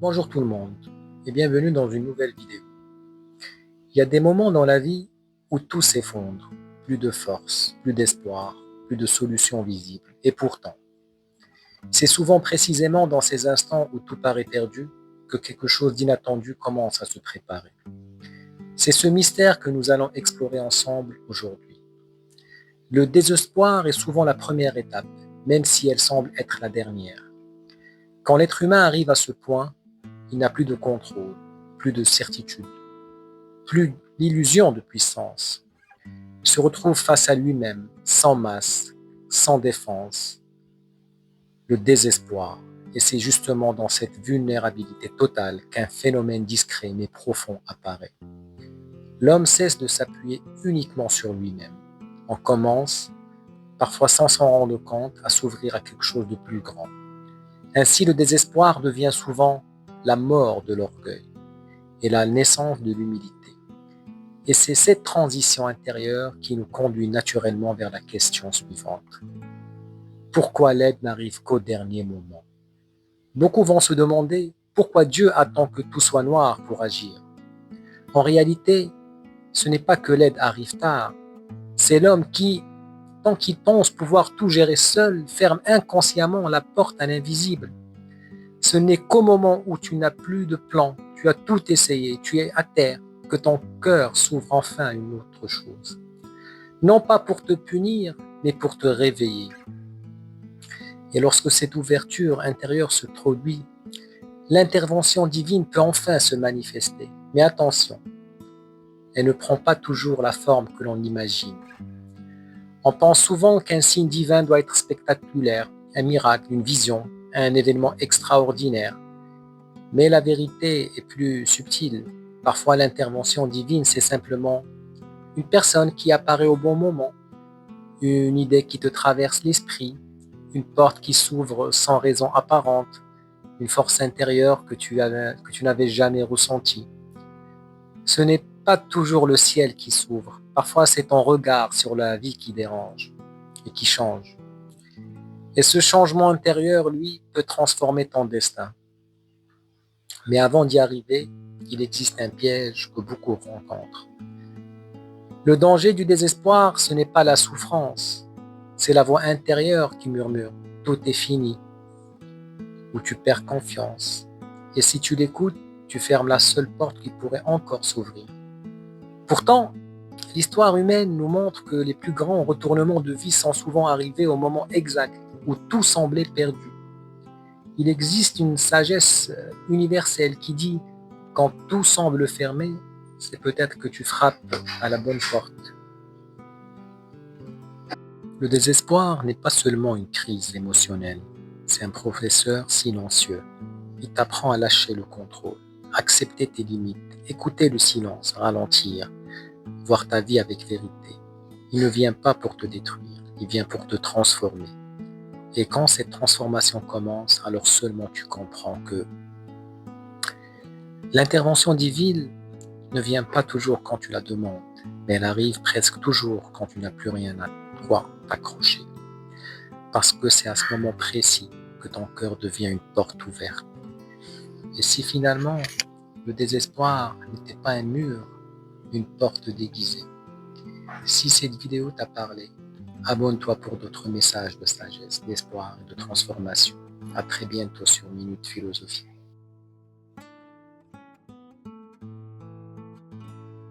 Bonjour tout le monde et bienvenue dans une nouvelle vidéo. Il y a des moments dans la vie où tout s'effondre, plus de force, plus d'espoir, plus de solutions visibles. Et pourtant, c'est souvent précisément dans ces instants où tout paraît perdu que quelque chose d'inattendu commence à se préparer. C'est ce mystère que nous allons explorer ensemble aujourd'hui. Le désespoir est souvent la première étape, même si elle semble être la dernière. Quand l'être humain arrive à ce point, il n'a plus de contrôle, plus de certitude, plus l'illusion de puissance. Il se retrouve face à lui-même, sans masque, sans défense, le désespoir. Et c'est justement dans cette vulnérabilité totale qu'un phénomène discret mais profond apparaît. L'homme cesse de s'appuyer uniquement sur lui-même. On commence, parfois sans s'en rendre compte, à s'ouvrir à quelque chose de plus grand. Ainsi, le désespoir devient souvent la mort de l'orgueil et la naissance de l'humilité. Et c'est cette transition intérieure qui nous conduit naturellement vers la question suivante. Pourquoi l'aide n'arrive qu'au dernier moment? Beaucoup vont se demander pourquoi Dieu attend que tout soit noir pour agir. En réalité, ce n'est pas que l'aide arrive tard, c'est l'homme qui, tant qu'il pense pouvoir tout gérer seul, ferme inconsciemment la porte à l'invisible. Ce n'est qu'au moment où tu n'as plus de plan, tu as tout essayé, tu es à terre, que ton cœur s'ouvre enfin à une autre chose. Non pas pour te punir, mais pour te réveiller. Et lorsque cette ouverture intérieure se produit, l'intervention divine peut enfin se manifester. Mais attention, elle ne prend pas toujours la forme que l'on imagine. On pense souvent qu'un signe divin doit être spectaculaire, un miracle, une vision, un événement extraordinaire. Mais la vérité est plus subtile. Parfois, l'intervention divine, c'est simplement une personne qui apparaît au bon moment, une idée qui te traverse l'esprit, une porte qui s'ouvre sans raison apparente, une force intérieure que tu n'avais jamais ressentie. Ce n'est pas toujours le ciel qui s'ouvre. Parfois, c'est ton regard sur la vie qui dérange et qui change. Et ce changement intérieur, lui, peut transformer ton destin. Mais avant d'y arriver, il existe un piège que beaucoup rencontrent. Le danger du désespoir, ce n'est pas la souffrance, c'est la voix intérieure qui murmure « tout est fini » ou tu perds confiance. Et si tu l'écoutes, tu fermes la seule porte qui pourrait encore s'ouvrir. Pourtant, l'histoire humaine nous montre que les plus grands retournements de vie sont souvent arrivés au moment exact où tout semblait perdu. Il existe une sagesse universelle qui dit « quand tout semble fermé, c'est peut-être que tu frappes à la bonne porte ». Le désespoir n'est pas seulement une crise émotionnelle, c'est un professeur silencieux. Il t'apprend à lâcher le contrôle, accepter tes limites, écouter le silence, ralentir, voir ta vie avec vérité. Il ne vient pas pour te détruire, il vient pour te transformer. Et quand cette transformation commence, alors seulement tu comprends que l'intervention divine ne vient pas toujours quand tu la demandes, mais elle arrive presque toujours quand tu n'as plus rien à quoi t'accrocher. Parce que c'est à ce moment précis que ton cœur devient une porte ouverte. Et si finalement le désespoir n'était pas un mur, une porte déguisée. Si cette vidéo t'a parlé, abonne-toi pour d'autres messages de sagesse, d'espoir et de transformation. À très bientôt sur Minute Philosophie.